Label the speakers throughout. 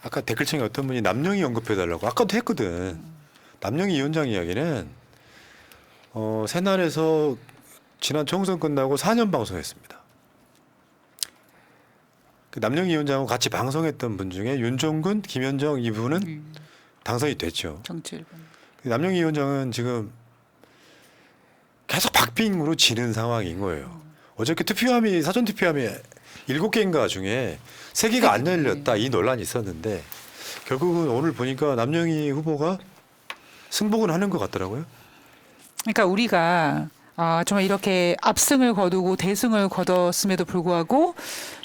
Speaker 1: 아까 댓글창에 어떤 분이 남영희 언급해달라고 아까도 했거든. 남영희 위원장 이야기는 새날에서 지난 총선 끝나고 4년 방송했습니다. 그 남영희 위원장하고 같이 방송했던 분 중에 윤종근, 김현정 이분은 당선이 됐죠.
Speaker 2: 정치 1번.
Speaker 1: 남영희 위원장은 지금 계속 박빙으로 지는 상황인 거예요. 어저께 투표함이 사전 투표함이 7개인가 중에 3개가 안 열렸다 이 논란이 있었는데 결국은 오늘 보니까 남영희 후보가 승복은 하는 것 같더라고요.
Speaker 2: 그러니까 우리가 정말 이렇게 압승을 거두고 대승을 거뒀음에도 불구하고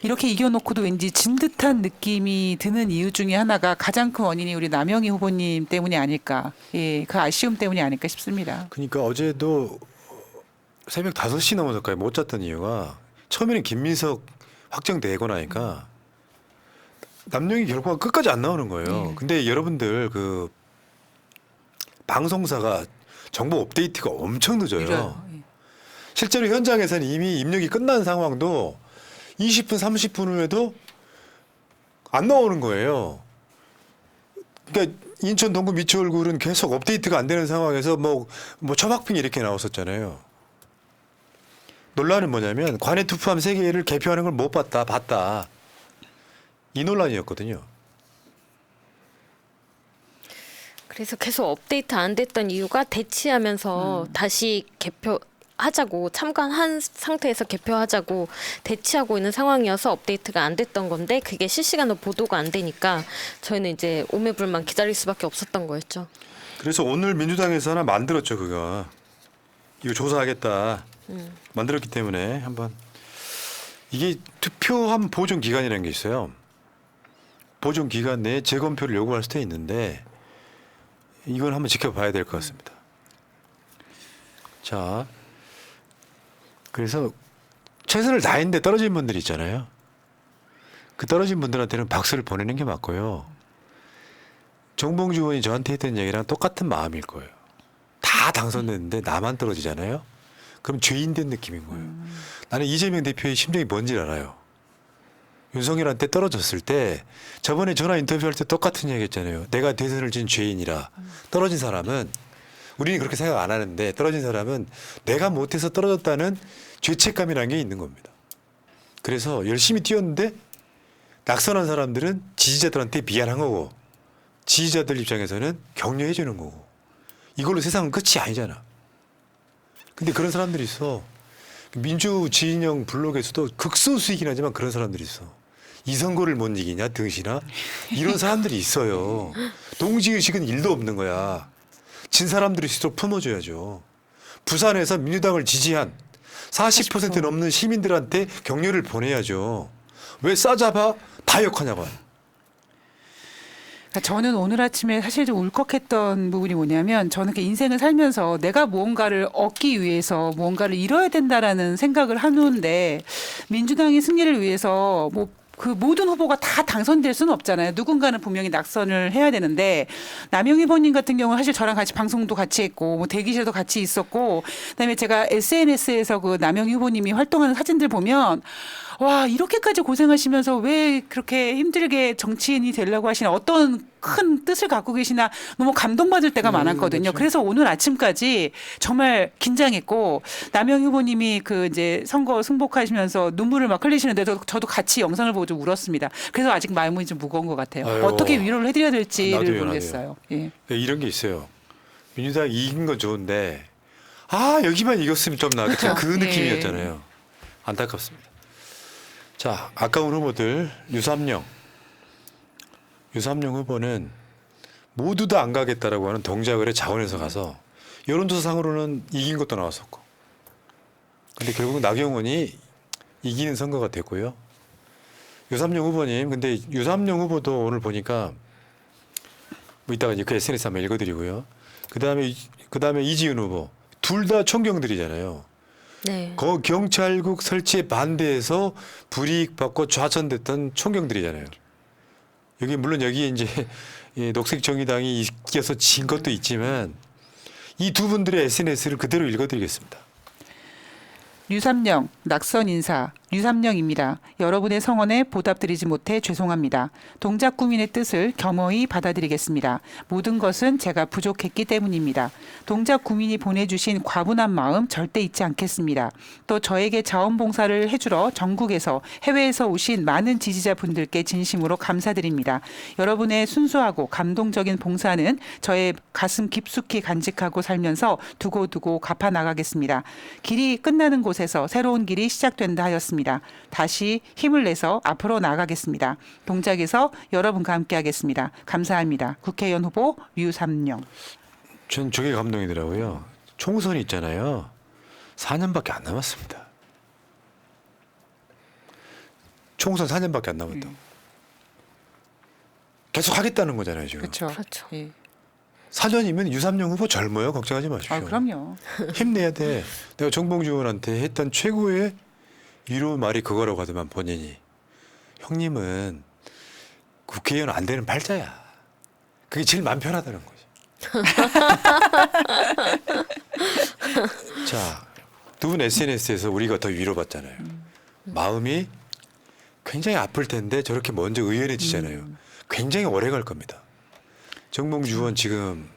Speaker 2: 이렇게 이겨놓고도 왠지 진 듯한 느낌이 드는 이유 중에 하나가 가장 큰 원인이 우리 남영희 후보님 때문이 아닐까. 예, 그 아쉬움 때문이 아닐까 싶습니다.
Speaker 1: 그러니까 어제도 새벽 5시 넘어서까지 못 잤던 이유가 처음에는 김민석 확정되고 나니까 남영희 결과가 끝까지 안 나오는 거예요. 근데 여러분들 그 방송사가 정보 업데이트가 엄청 늦어요.
Speaker 2: 이래요. 예.
Speaker 1: 실제로 현장에서는 이미 입력이 끝난 상황도 20분, 30분 후에도 안 나오는 거예요. 그러니까 인천 동구 미추홀굴은 계속 업데이트가 안 되는 상황에서 뭐 초박빙 이렇게 나왔었잖아요. 논란은 뭐냐면 관외 투표함 3개를 개표하는 걸 못 봤다, 봤다. 이 논란이었거든요.
Speaker 3: 그래서 계속 업데이트 안 됐던 이유가 대치하면서 다시 개표하자고 참관한 상태에서 개표하자고 대치하고 있는 상황이어서 업데이트가 안 됐던 건데 그게 실시간으로 보도가 안 되니까 저희는 이제 오매불만 기다릴 수밖에 없었던 거였죠.
Speaker 1: 그래서 오늘 민주당에서 하나 만들었죠, 그거. 이거 조사하겠다. 만들었기 때문에 한번 이게 투표함 보존 기간이라는 게 있어요. 보존 기간 내에 재검표를 요구할 수도 있는데 이건 한번 지켜봐야 될 것 같습니다. 자, 그래서 최선을 다했는데 떨어진 분들 있잖아요. 그 떨어진 분들한테는 박수를 보내는 게 맞고요. 정봉주 의원이 저한테 했던 얘기랑 똑같은 마음일 거예요. 다 당선됐는데 나만 떨어지잖아요. 그럼 죄인 된 느낌인 거예요. 나는 이재명 대표의 심정이 뭔지 알아요. 윤석열한테 떨어졌을 때 저번에 전화 인터뷰할 때 똑같은 얘기 했잖아요. 내가 대선을 진 죄인이라. 떨어진 사람은 우리는 그렇게 생각 안 하는데 떨어진 사람은 내가 못해서 떨어졌다는 죄책감이라는 게 있는 겁니다. 그래서 열심히 뛰었는데 낙선한 사람들은 지지자들한테 미안한 거고 지지자들 입장에서는 격려해 주는 거고 이걸로 세상은 끝이 아니잖아. 근데 그런 사람들이 있어. 민주 진영 블록에서도 극소수이긴 하지만 그런 사람들이 있어. 이 선거를 못 이기냐 등신아 이런 사람들이 있어요. 동지의식은 1도 없는 거야. 진 사람들이 스스로 품어줘야죠. 부산에서 민주당을 지지한 40% 넘는 시민들한테 격려를 보내야죠. 왜 싸잡아 다 욕하냐고.
Speaker 2: 그러니까 저는 오늘 아침에 사실 좀 울컥했던 부분이 뭐냐면 저는 인생을 살면서 내가 무언가를 얻기 위해서 무언가를 이뤄야 된다라는 생각을 하는데 민주당의 승리를 위해서 그 모든 후보가 다 당선될 수는 없잖아요. 누군가는 분명히 낙선을 해야 되는데 남영희 의원님 같은 경우는 사실 저랑 같이 방송도 같이 했고 대기실도 같이 있었고 그다음에 제가 SNS에서 그 남영희 후보님이 활동하는 사진들 보면 와 이렇게까지 고생하시면서 왜 그렇게 힘들게 정치인이 되려고 하시나 어떤 큰 뜻을 갖고 계시나 너무 감동받을 때가 많았거든요.
Speaker 1: 그렇죠.
Speaker 2: 그래서 오늘 아침까지 정말 긴장했고 남영희 후보님이 그 이제 선거 승복하시면서 눈물을 막 흘리시는데도 저도 같이 영상을 보고 좀 울었습니다. 그래서 아직 마음이 좀 무거운 것 같아요.
Speaker 1: 아유,
Speaker 2: 어떻게 위로를 해드려야 될지를
Speaker 1: 나도요,
Speaker 2: 모르겠어요. 예.
Speaker 1: 이런 게 있어요. 민주당 이긴 건 좋은데 여기만 이겼으면 좀 나았겠죠. 그
Speaker 2: 예.
Speaker 1: 느낌이었잖아요. 안타깝습니다. 자, 아까운 후보들 유삼영 후보는 모두 다 안 가겠다라고 하는 동작을의 자원에서 가서 여론조사상으로는 이긴 것도 나왔었고 근데 결국 나경원이 이기는 선거가 됐고요. 유삼영 후보님 근데 유삼영 후보도 오늘 보니까 이따가 이제 그 SNS 한번 읽어드리고요. 그다음에 이지은 후보 둘 다 총경들이잖아요.
Speaker 3: 네.
Speaker 1: 경찰국 설치에 반대해서 불이익받고 좌천됐던 총경들이잖아요. 물론 여기에 이제 녹색정의당이 이겨서 진 것도 있지만 이 두 분들의 SNS를 그대로 읽어드리겠습니다.
Speaker 2: 유삼영 낙선 인사 유삼령입니다. 여러분의 성원에 보답드리지 못해 죄송합니다. 동작 구민의 뜻을 겸허히 받아들이겠습니다. 모든 것은 제가 부족했기 때문입니다. 동작 구민이 보내주신 과분한 마음 절대 잊지 않겠습니다. 또 저에게 자원봉사를 해주러 전국에서 해외에서 오신 많은 지지자분들께 진심으로 감사드립니다. 여러분의 순수하고 감동적인 봉사는 저의 가슴 깊숙이 간직하고 살면서 두고두고 갚아 나가겠습니다. 길이 끝나는 곳에서 새로운 길이 시작된다 하였습니다. 다시 힘을 내서 앞으로 나가겠습니다. 동작에서 여러분과 함께하겠습니다. 감사합니다. 국회의원 후보 류삼령.
Speaker 1: 전 저게 감동이더라고요. 총선이 있잖아요. 4년밖에 안 남았습니다. 총선 4년밖에 안 남았다고. 계속 하겠다는 거잖아요, 지금.
Speaker 2: 그렇죠.
Speaker 3: 그렇죠.
Speaker 2: 예.
Speaker 1: 4년이면 유삼령 후보 젊어요. 걱정하지 마십시오.
Speaker 2: 아, 그럼요.
Speaker 1: 힘내야 돼. 내가 정봉주 의원한테 했던 최고의 위로 말이 그거라고 하더만 본인이. 형님은 국회의원 안 되는 팔자야. 그게 제일 마음 편하다는 거지. 자, 두 분 SNS에서 우리가 더 위로받잖아요. 마음이 굉장히 아플 텐데 저렇게 먼저 의연해지잖아요. 굉장히 오래 갈 겁니다. 정봉주 의원 지금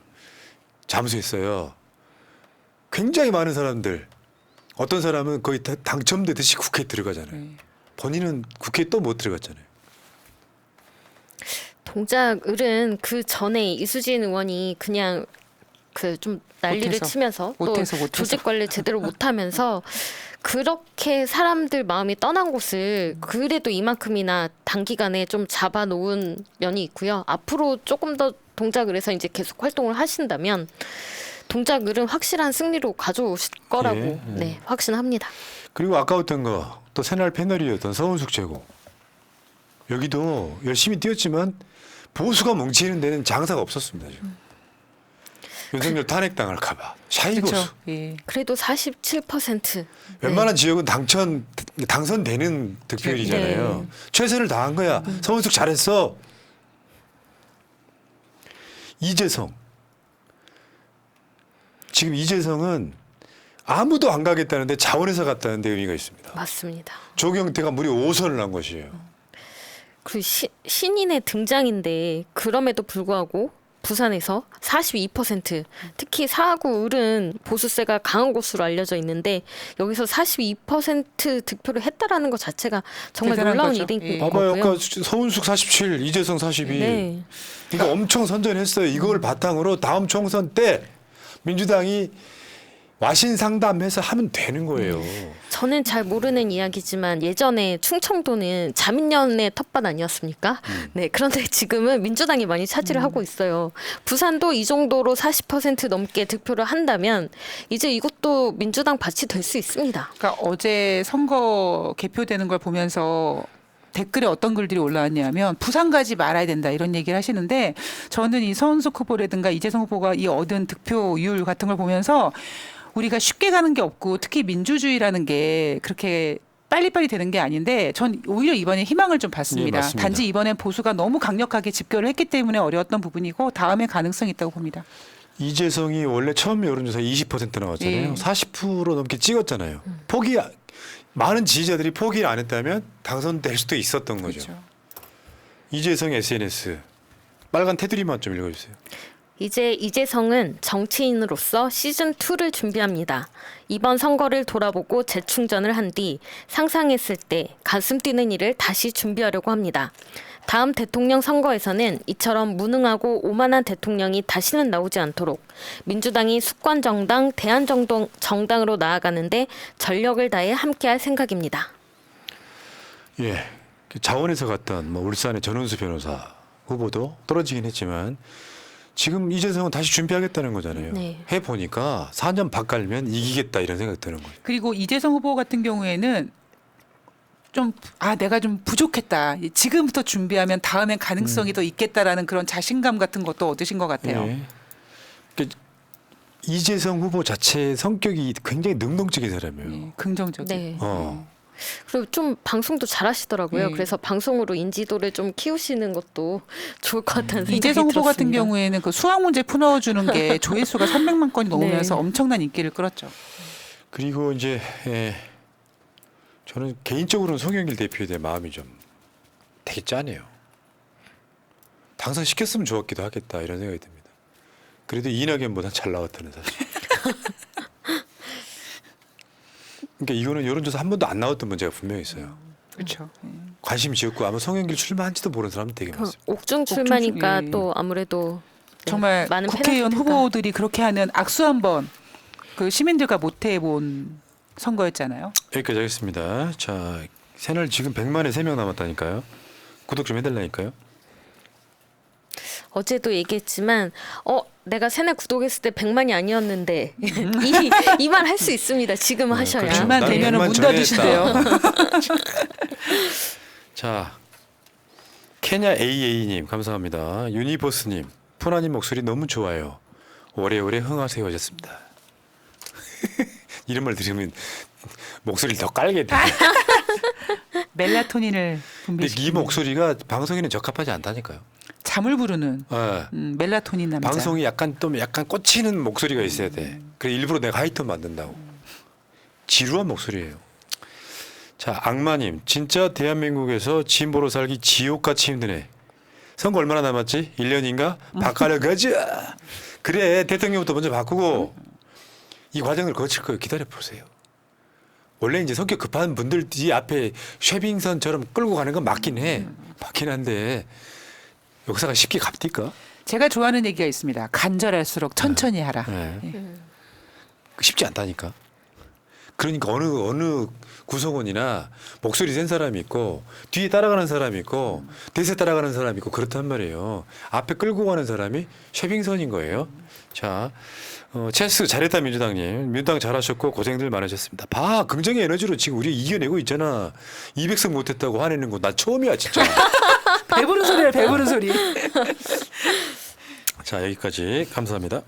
Speaker 1: 잠수했어요. 굉장히 많은 사람들, 어떤 사람은 거의 다 당첨되듯이 국회에 들어가잖아요. 본인은 국회에 또 못 들어갔잖아요.
Speaker 3: 동작을은 그 전에 이수진 의원이 그냥 그 좀 난리를
Speaker 2: 못해서.
Speaker 3: 치면서 또
Speaker 2: 못해서.
Speaker 3: 조직 관리 제대로 못하면서 그렇게 사람들 마음이 떠난 곳을 그래도 이만큼이나 단기간에 좀 잡아놓은 면이 있고요. 앞으로 조금 더 동작을에서 이제 계속 활동을 하신다면 동작을은 확실한 승리로 가져오실 거라고
Speaker 1: 예.
Speaker 3: 네, 확신합니다.
Speaker 1: 그리고 아까웠던 거, 또 새날 패널이었던 서은숙 최고. 여기도 열심히 뛰었지만 보수가 뭉치는 데는 장사가 없었습니다. 지금. 윤석열 탄핵당할까봐. 샤이보수.
Speaker 2: 그렇죠. 예.
Speaker 3: 그래도 47%.
Speaker 1: 웬만한 지역은 당선되는 득표율이잖아요.
Speaker 3: 네.
Speaker 1: 최선을 다한 거야. 서은숙 잘했어. 이재성. 지금 이재성은 아무도 안 가겠다는데 자원해서 갔다는 데 의미가 있습니다.
Speaker 3: 맞습니다.
Speaker 1: 조경태가 무려 5선을 한 것이에요.
Speaker 3: 그 신인의 등장인데 그럼에도 불구하고 부산에서 42% 특히 사구 을은 보수세가 강한 곳으로 알려져 있는데 여기서 42% 득표를 했다라는 것 자체가 정말
Speaker 2: 대단한
Speaker 3: 놀라운
Speaker 2: 거죠.
Speaker 3: 일인
Speaker 2: 예.
Speaker 1: 봐봐요.
Speaker 3: 거고요.
Speaker 1: 아까 서은숙 47, 이재성 42.
Speaker 3: 네.
Speaker 1: 이거 엄청 선전했어요. 이걸 바탕으로 다음 총선 때 민주당이 와신 상담해서 하면 되는 거예요.
Speaker 3: 저는 잘 모르는 이야기지만 예전에 충청도는 자민련의 텃밭 아니었습니까? 네. 그런데 지금은 민주당이 많이 차지를 하고 있어요. 부산도 이 정도로 40% 넘게 득표를 한다면 이제 이것도 민주당 밭이 될 수 있습니다.
Speaker 2: 그러니까 어제 선거 개표되는 걸 보면서 댓글에 어떤 글들이 올라왔냐면 부산 가지 말아야 된다 이런 얘기를 하시는데 저는 이 서은숙 후보라든가 이재성 후보가 이 얻은 득표율 같은 걸 보면서 우리가 쉽게 가는 게 없고 특히 민주주의라는 게 그렇게 빨리빨리 되는 게 아닌데 전 오히려 이번에 희망을 좀 봤습니다.
Speaker 1: 예, 맞습니다.
Speaker 2: 단지 이번엔 보수가 너무 강력하게 집결을 했기 때문에 어려웠던 부분이고 다음에 가능성이 있다고 봅니다.
Speaker 1: 이재성이 원래 처음 여론조사 20% 나왔잖아요.
Speaker 2: 예.
Speaker 1: 40% 넘게 찍었잖아요. 많은 지지자들이 포기를 안 했다면 당선될 수도 있었던 거죠.
Speaker 2: 그렇죠.
Speaker 1: 이재성 SNS 빨간 테두리만 좀 읽어주세요.
Speaker 3: 이제 이재성은 정치인으로서 시즌2를 준비합니다. 이번 선거를 돌아보고 재충전을 한 뒤 상상했을 때 가슴 뛰는 일을 다시 준비하려고 합니다. 다음 대통령 선거에서는 이처럼 무능하고 오만한 대통령이 다시는 나오지 않도록 민주당이 수권정당, 대한정당으로 나아가는데 전력을 다해 함께할 생각입니다.
Speaker 1: 예, 자원에서 갔던 울산의 전은수 변호사 후보도 떨어지긴 했지만 지금 이재성은 다시 준비하겠다는 거잖아요.
Speaker 3: 네.
Speaker 1: 해보니까 4년 밥 갈면 이기겠다 이런 생각이 드는 거예요.
Speaker 2: 그리고 이재성 후보 같은 경우에는 내가 좀 부족했다. 지금부터 준비하면 다음엔 가능성이 더 있겠다라는 그런 자신감 같은 것도 얻으신 것 같아요.
Speaker 1: 예. 그러니까 이재성 후보 자체의 성격이 굉장히 능동적인 사람이에요.
Speaker 2: 예, 긍정적인.
Speaker 3: 네.
Speaker 1: 그리고
Speaker 3: 좀 방송도 잘하시더라고요.
Speaker 2: 네.
Speaker 3: 그래서 방송으로 인지도를 좀 키우시는 것도 좋을 것 같다는 생각이
Speaker 2: 이재성 후보 같은
Speaker 3: 들었습니다.
Speaker 2: 경우에는 그 수학 문제 풀어주는 게 조회수가 300만 건이 넘으면서
Speaker 3: 네.
Speaker 2: 엄청난 인기를 끌었죠.
Speaker 1: 그리고 이제 저는 개인적으로는 송영길 대표에 대한 마음이 좀 되게 짠해요. 당선시켰으면 좋았기도 하겠다 이런 생각이 듭니다. 그래도 이낙연보다 잘 나왔다는 사실. 그러니까 이거는 여론조사 한 번도 안 나왔던 문제가 분명히 있어요.
Speaker 2: 그렇죠.
Speaker 1: 관심 지었고 아마 송영길 출마한지도 모르는 사람도 되게 많습니다.
Speaker 3: 옥중 출마니까
Speaker 2: 옥중, 예.
Speaker 3: 또 아무래도 네,
Speaker 2: 정말
Speaker 3: 많은
Speaker 2: 국회의원
Speaker 3: 페널티가-
Speaker 2: 후보들이 그렇게 하는 악수 한번 그 시민들과 못 해본 선거였잖아요.
Speaker 1: 여기까지 하겠습니다. 자, 채널 지금 100만에 3명 남았다니까요. 구독 좀 해달라니까요.
Speaker 3: 어제도 얘기했지만 내가 새날 구독했을 때 100만이 아니었는데 이 말 할 수 있습니다. 지금 하셔야.
Speaker 1: 그렇죠.
Speaker 2: 100만
Speaker 1: 나는
Speaker 2: 되면은
Speaker 1: 100만
Speaker 2: 문
Speaker 1: 전에
Speaker 2: 닫으신대요.
Speaker 1: 자, 케냐 AA님 감사합니다. 유니버스님, 푸나님 목소리 너무 좋아요. 오래오래 흥하세요 하셨습니다. 이런 말 들으면 목소리를 더 깔게 돼.
Speaker 2: 멜라토닌을
Speaker 1: 근데
Speaker 2: 분비시키는
Speaker 1: 이 목소리가 방송에는 적합하지 않다니까요.
Speaker 2: 잠을 부르는
Speaker 1: 예.
Speaker 2: 멜라토닌 남자.
Speaker 1: 방송이 약간 꽂히는 목소리가 있어야 돼. 그래 일부러 내가 하이톤 만든다고. 지루한 목소리예요. 자, 악마님, 진짜 대한민국에서 진보로 살기 지옥같이 힘드네. 선거 얼마나 남았지? 1년인가? 바꿔려 가자. 그래, 대통령부터 먼저 바꾸고 이 과정을 거칠 거예요. 기다려 보세요. 원래 이제 성격 급한 분들이 앞에 쉐빙선처럼 끌고 가는 건 맞긴 해. 맞긴 한데 역사가 쉽게 갑니까?
Speaker 2: 제가 좋아하는 얘기가 있습니다. 간절할수록 천천히 하라.
Speaker 1: 네.
Speaker 2: 예.
Speaker 1: 쉽지 않다니까. 그러니까 어느 구성원이나 목소리 센 사람이 있고 뒤에 따라가는 사람이 있고 대세 따라가는 사람이 있고 그렇단 말이에요. 앞에 끌고 가는 사람이 쉐빙선인 거예요. 자, 체스 잘했다 민주당님. 민주당 잘하셨고 고생들 많으셨습니다. 봐, 긍정의 에너지로 지금 우리 이겨내고 있잖아. 200석 못했다고 화내는 거 나 처음이야 진짜.
Speaker 2: 배부른 소리야, 배부른 소리.
Speaker 1: 자, 여기까지 감사합니다.